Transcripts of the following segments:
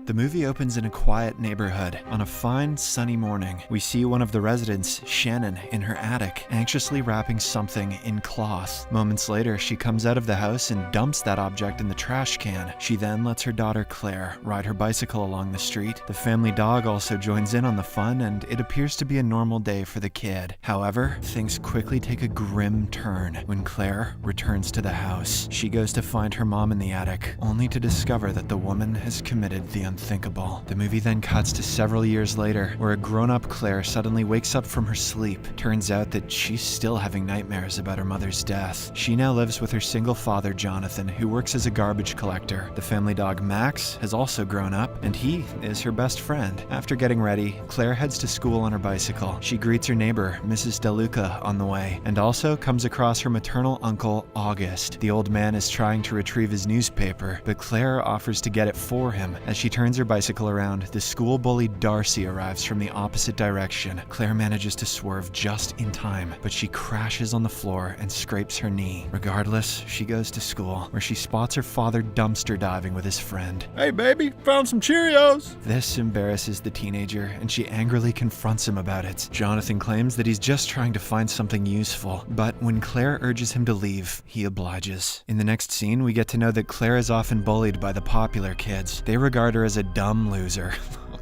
The movie opens in a quiet neighborhood. On a fine, sunny morning, we see one of the residents, Shannon, in her attic, anxiously wrapping something in cloth. Moments later, she comes out of the house and dumps that object in the trash can. She then lets her daughter Claire ride her bicycle along the street. The family dog also joins in on the fun, and it appears to be a normal day for the kid. However, things quickly take a grim turn when Claire returns to the house. She goes to find her mom in the attic, only to discover that the woman has committed the unthinkable. The movie then cuts to several years later, where a grown-up Claire suddenly wakes up from her sleep. Turns out that she's still having nightmares about her mother's death. She now lives with her single father, Jonathan, who works as a garbage collector. The family dog, Max, has also grown up, and he is her best friend. After getting ready, Claire heads to school on her bicycle. She greets her neighbor, Mrs. DeLuca, on the way, and also comes across her maternal uncle, August. The old man is trying to retrieve his newspaper, but Claire offers to get it for him. As she turns her bicycle around, the school bully Darcy arrives from the opposite direction. Claire manages to swerve just in time, but she crashes on the floor and scrapes her knee. Regardless, she goes to school, where she spots her father dumpster diving with his friend. "Hey baby, found some Cheerios!" This embarrasses the teenager, and she angrily confronts him about it. Jonathan claims that he's just trying to find something useful, but when Claire urges him to leave, he obliges. In the next scene, we get to know that Claire is often bullied by the popular kids. They regard her as a dumb loser.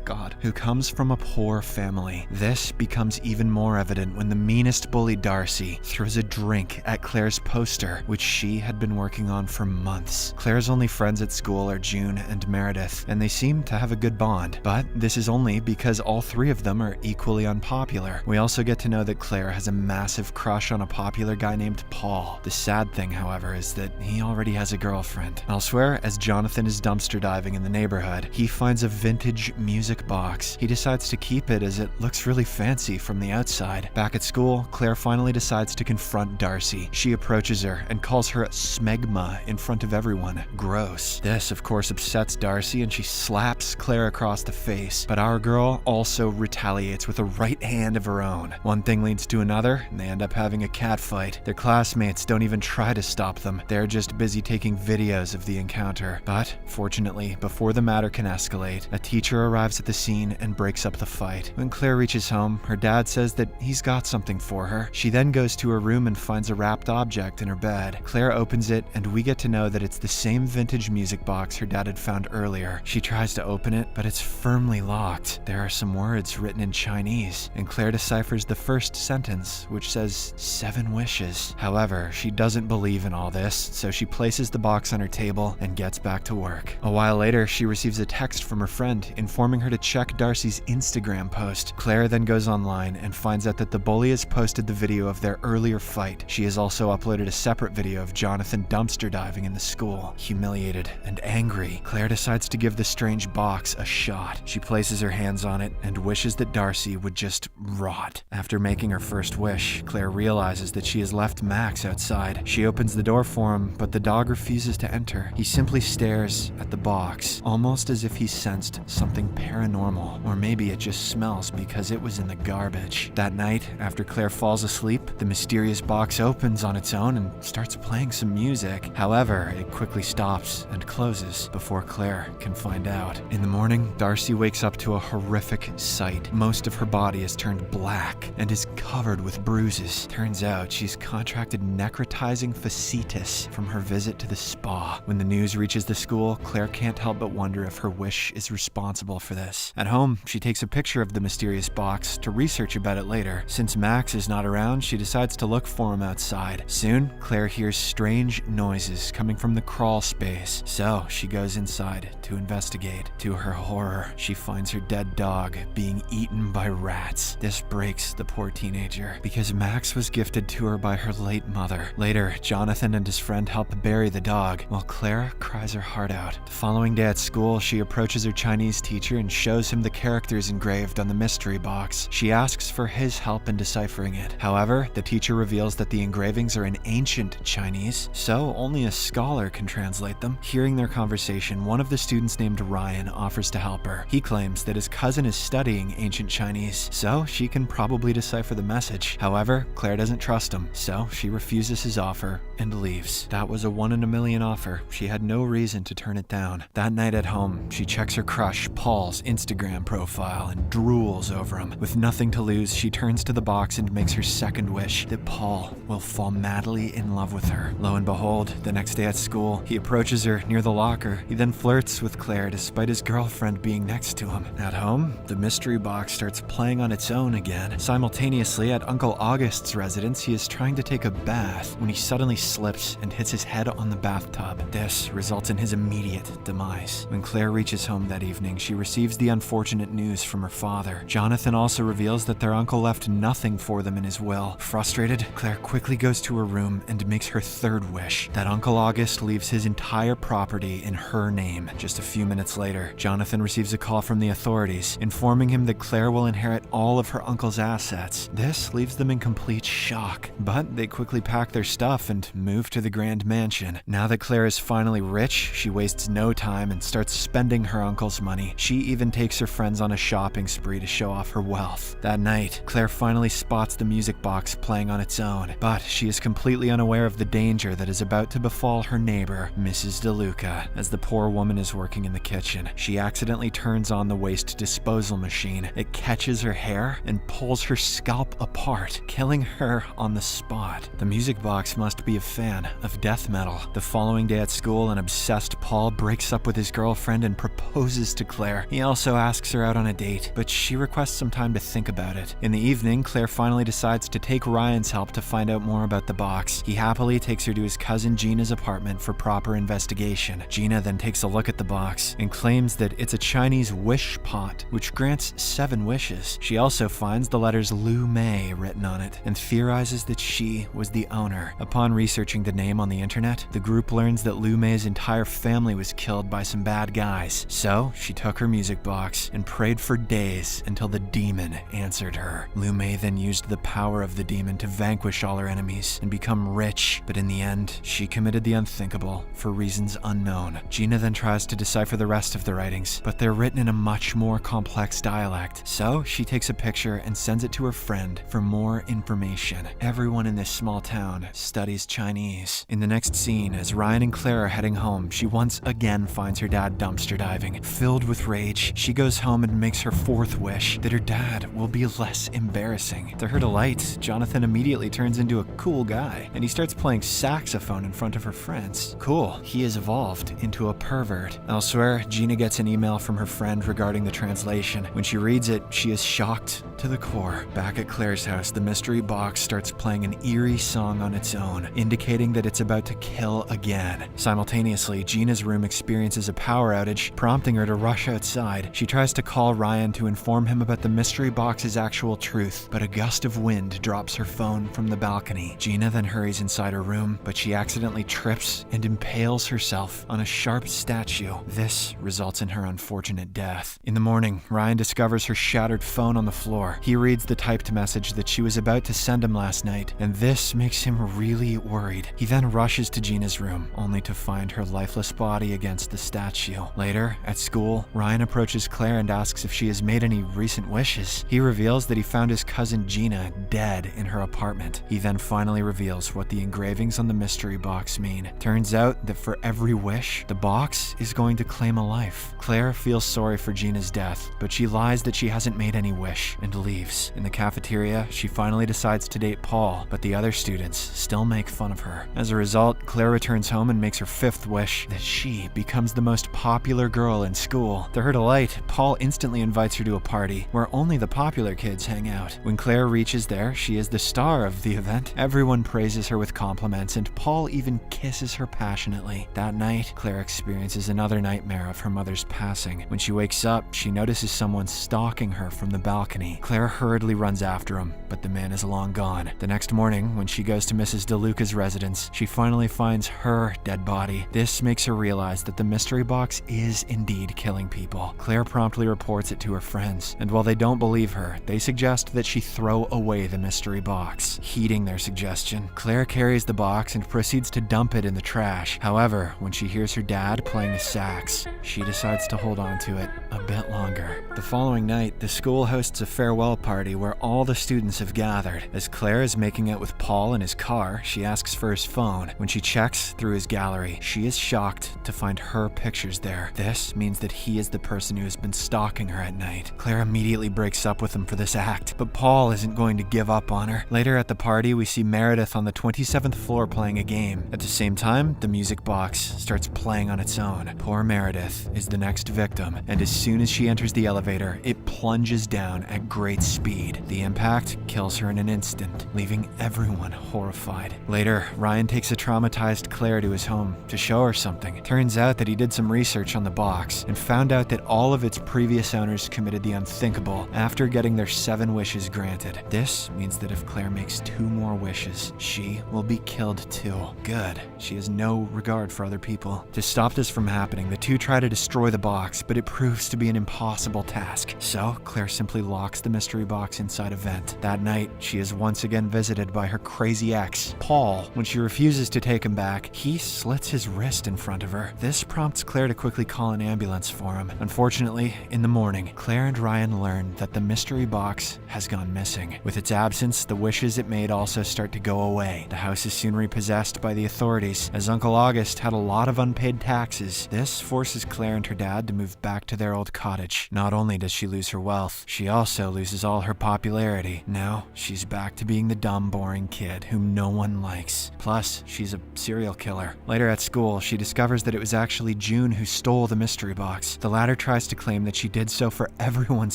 God, who comes from a poor family. This becomes even more evident when the meanest bully, Darcy, throws a drink at Claire's poster, which she had been working on for months. Claire's only friends at school are June and Meredith, and they seem to have a good bond, but this is only because all three of them are equally unpopular. We also get to know that Claire has a massive crush on a popular guy named Paul. The sad thing, however, is that he already has a girlfriend. Elsewhere, as Jonathan is dumpster diving in the neighborhood, he finds a vintage music box. He decides to keep it as it looks really fancy from the outside. Back at school, Claire finally decides to confront Darcy. She approaches her and calls her smegma in front of everyone. Gross. This, of course, upsets Darcy, and she slaps Claire across the face. But our girl also retaliates with a right hand of her own. One thing leads to another, and they end up having a cat fight. Their classmates don't even try to stop them. They're just busy taking videos of the encounter. But, fortunately, before the matter can escalate, a teacher arrives at the scene and breaks up the fight. When Claire reaches home, her dad says that he's got something for her. She then goes to her room and finds a wrapped object in her bed. Claire opens it, and we get to know that it's the same vintage music box her dad had found earlier. She tries to open it, but it's firmly locked. There are some words written in Chinese, and Claire deciphers the first sentence, which says 7 wishes. However, she doesn't believe in all this, so she places the box on her table and gets back to work. A while later, she receives a text from her friend informing her to check Darcy's Instagram post. Claire then goes online and finds out that the bully has posted the video of their earlier fight. She has also uploaded a separate video of Jonathan dumpster diving in the school. Humiliated and angry, Claire decides to give the strange box a shot. She places her hands on it and wishes that Darcy would just rot. After making her first wish, Claire realizes that she has left Max outside. She opens the door for him, but the dog refuses to enter. He simply stares at the box, almost as if he sensed something paranormal, or maybe it just smells because it was in the garbage. That night, after Claire falls asleep, the mysterious box opens on its own and starts playing some music. However, it quickly stops and closes before Claire can find out. In the morning, Darcy wakes up to a horrific sight. Most of her body is turned black and is covered with bruises. Turns out she's contracted necrotizing fasciitis from her visit to the spa. When the news reaches the school, Claire can't help but wonder if her wish is responsible for this. At home, she takes a picture of the mysterious box to research about it later. Since Max is not around, she decides to look for him outside. Soon, Claire hears strange noises coming from the crawl space, so she goes inside to investigate. To her horror, she finds her dead dog being eaten by rats. This breaks the poor teenager, because Max was gifted to her by her late mother. Later, Jonathan and his friend help bury the dog, while Claire cries her heart out. The following day at school, she approaches her Chinese teacher and shows him the characters engraved on the mystery box. She asks for his help in deciphering it. However, the teacher reveals that the engravings are in ancient Chinese, so only a scholar can translate them. Hearing their conversation, one of the students named Ryan offers to help her. He claims that his cousin is studying ancient Chinese, so she can probably decipher the message. However, Claire doesn't trust him, so she refuses his offer and leaves. That was a 1 in a million offer. She had no reason to turn it down. That night at home, she checks her crush Paul's Instagram profile and drools over him. With nothing to lose, she turns to the box and makes her second wish, that Paul will fall madly in love with her. Lo and behold, the next day at school, he approaches her near the locker. He then flirts with Claire despite his girlfriend being next to him. At home, the mystery box starts playing on its own again. Simultaneously, at Uncle August's residence, he is trying to take a bath when he suddenly slips and hits his head on the bathtub. This results in his immediate demise. When Claire reaches home that evening, she receives the unfortunate news from her father. Jonathan also reveals that their uncle left nothing for them in his will. Frustrated, Claire quickly goes to her room and makes her third wish, that Uncle August leaves his entire property in her name. Just a few minutes later, Jonathan receives a call from the authorities, informing him that Claire will inherit all of her uncle's assets. This leaves them in complete shock, but they quickly pack their stuff and move to the grand mansion. Now that Claire is finally rich, she wastes no time and starts spending her uncle's money. She even takes her friends on a shopping spree to show off her wealth. That night, Claire finally spots the music box playing on its own, but she is completely unaware of the danger that is about to befall her neighbor, Mrs. DeLuca. As the poor woman is working in the kitchen, she accidentally turns on the waste disposal machine. It catches her hair and pulls her scalp apart, killing her on the spot. The music box must be a fan of death metal. The following day at school, an obsessed Paul breaks up with his girlfriend and proposes to Claire. He also asks her out on a date, but she requests some time to think about it. In the evening, Claire finally decides to take Ryan's help to find out more about the box. He happily takes her to his cousin Gina's apartment for proper investigation. Gina then takes a look at the box and claims that it's a Chinese wish pot, which grants 7 wishes. She also finds the letters Lu Mei written on it and theorizes that she was the owner. Upon researching the name on the internet, the group learns that Lu Mei's entire family was killed by some bad guys. So she took her music box and prayed for days until the demon answered her. Lu Mei then used the power of the demon to vanquish all her enemies and become rich, but in the end, she committed the unthinkable for reasons unknown. Gina then tries to decipher the rest of the writings, but they're written in a much more complex dialect. So she takes a picture and sends it to her friend for more information. Everyone in this small town studies Chinese. In the next scene, as Ryan and Claire are heading home, she once again finds her dad dumpster diving. Filled with rage, she goes home and makes her 4th wish, that her dad will be less embarrassing. To her delight, Jonathan immediately turns into a cool guy, and he starts playing saxophone in front of her friends. Cool, he has evolved into a pervert. Elsewhere, Gina gets an email from her friend regarding the translation. When she reads it, she is shocked to the core. Back at Claire's house, the mystery box starts playing an eerie song on its own, indicating that it's about to kill again. Simultaneously, Gina's room experiences a power outage, prompting her to rush outside. She tries to call Ryan to inform him about the mystery box's actual truth, but a gust of wind drops her phone from the balcony. Gina then hurries inside her room, but she accidentally trips and impales herself on a sharp statue. This results in her unfortunate death. In the morning, Ryan discovers her shattered phone on the floor. He reads the typed message that she was about to send him last night, and this makes him really worried. He then rushes to Gina's room, only to find her lifeless body against the statue. Later, at school, Ryan approaches Claire and asks if she has made any recent wishes. He reveals that he found his cousin Gina dead in her apartment. He then finally reveals what the engravings on the mystery box mean. Turns out that for every wish, the box is going to claim a life. Claire feels sorry for Gina's death, but she lies that she hasn't made any wish and leaves. In the cafeteria, she finally decides to date Paul, but the other students still make fun of her. As a result, Claire returns home and makes her 5th wish, that she becomes the most popular girl in school. To her delight, Paul instantly invites her to a party where only the popular kids hang out. When Claire reaches there, she is the star of the event. Everyone praises her with compliments, and Paul even kisses her passionately. That night, Claire experiences another nightmare of her mother's passing. When she wakes up, she notices someone stalking her from the balcony. Claire hurriedly runs after him, but the man is long gone. The next morning, when she goes to Mrs. DeLuca's residence, she finally finds her dead body. This makes her realize that the mystery box is indeed killing people. Claire promptly reports it to her friends, and while they don't believe her, they suggest that she throw away the mystery box. Heeding their suggestion, Claire carries the box and proceeds to dump it in the trash. However, when she hears her dad playing the sax, she decides to hold on to it a bit longer. The following night, the school hosts a farewell party where all the students have gathered. As Claire is making out with Paul in his car, she asks for his phone. When she checks through his gallery, she is shocked to find her pictures there. This means that he is the person who has been stalking her at night. Claire immediately breaks up with him for this act, but Paul isn't going to give up on her. Later at the party, we see Meredith on the 27th floor playing a game. At the same time, the music box starts playing on its own. Poor Meredith is the next victim, and as soon as she enters the elevator, it plunges down at great speed. The impact kills her in an instant, leaving everyone horrified. Later, Ryan takes a traumatized Claire to his home to show her something. It turns out that he did some research on the box and found out that all of its previous owners committed the unthinkable after getting their 7 wishes granted. This means that if Claire makes 2 more wishes, she will be killed too. Good. She has no regard for other people. To stop this from happening, the two try to destroy the box, but it proves to be an impossible task. So, Claire simply locks the mystery box inside a vent. That night, she is once again visited by her crazy ex, Paul. When she refuses to take him back, he slits his wrist in front of her. This prompts Claire to quickly call an ambulance for him. Unfortunately, in the morning, Claire and Ryan learn that the mystery box has gone missing. With its absence, the wishes it made also start to go away. The house is soon repossessed by the authorities, as Uncle August had a lot of unpaid taxes. This forces Claire and her dad to move back to their old cottage. Not only does she lose her wealth, she also loses all her popularity. Now, she's back to being the dumb, boring kid whom no one likes. Plus, she's a serial killer. Later at school, she discovers that it was actually June who stole the mystery box. The latter tries to claim that she did so for everyone's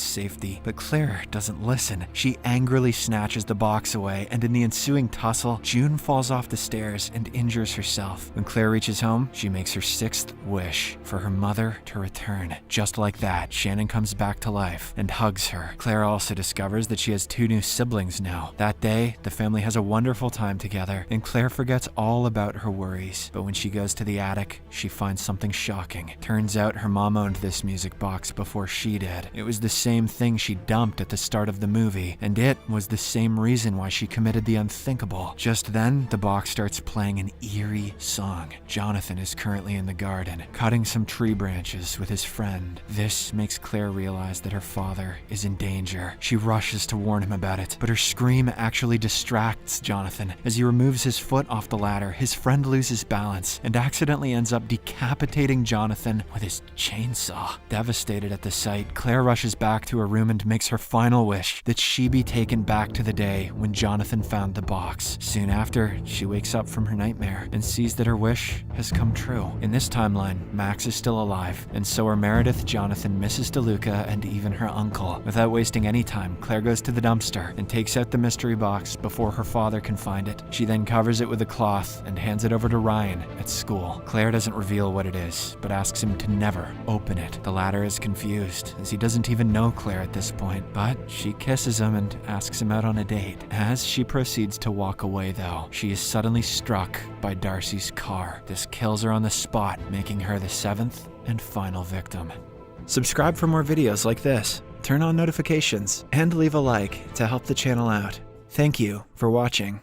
safety, but Claire doesn't listen. She angrily snatches the box away, and in the ensuing tussle, June falls off the stairs and injures herself. When Claire reaches home, she makes her 6th wish for her mother to return. Just like that, Shannon comes back to life and hugs her. Claire also discovers that she has 2 new siblings now. That day, the family has a wonderful time together, and Claire forgets all about her worries. But when she goes to the attic, she finds something shocking. Turns out her mom owned this music box before she did. It was the same thing she dumped at the start of the movie, and it was the same reason why she committed the unthinkable. Just then, the box starts playing an eerie song. Jonathan is currently in the garden, cutting some tree branches with his friend. This makes Claire realize that her father is in danger. She rushes to warn him about it, but her scream actually distracts Jonathan. As he removes his foot off the ladder, his friend loses balance and accidentally ends up decapitating Jonathan with his chainsaw. Devastated at the sight, Claire rushes back to her room and makes her final wish that she be taken back to the day when Jonathan found the box. Soon after, she wakes up from her nightmare and sees that her wish has come true. In this timeline, Max is still alive, and so are Meredith, Jonathan, Mrs. DeLuca, and even her uncle. Without wasting any time, Claire goes to the dumpster and takes out the mystery box before her father can find it. She then covers it with a cloth and hands it over to Ryan at school. Claire doesn't reveal what it is, but asks him to never open it. The latter is confused, as he doesn't even know Claire at this point, but she kisses him and asks him out on a date. As she proceeds to walk away though, she is suddenly struck by Darcy's car. This kills her on the spot, making her the 7th and final victim. Subscribe for more videos like this, turn on notifications, and leave a like to help the channel out. Thank you for watching.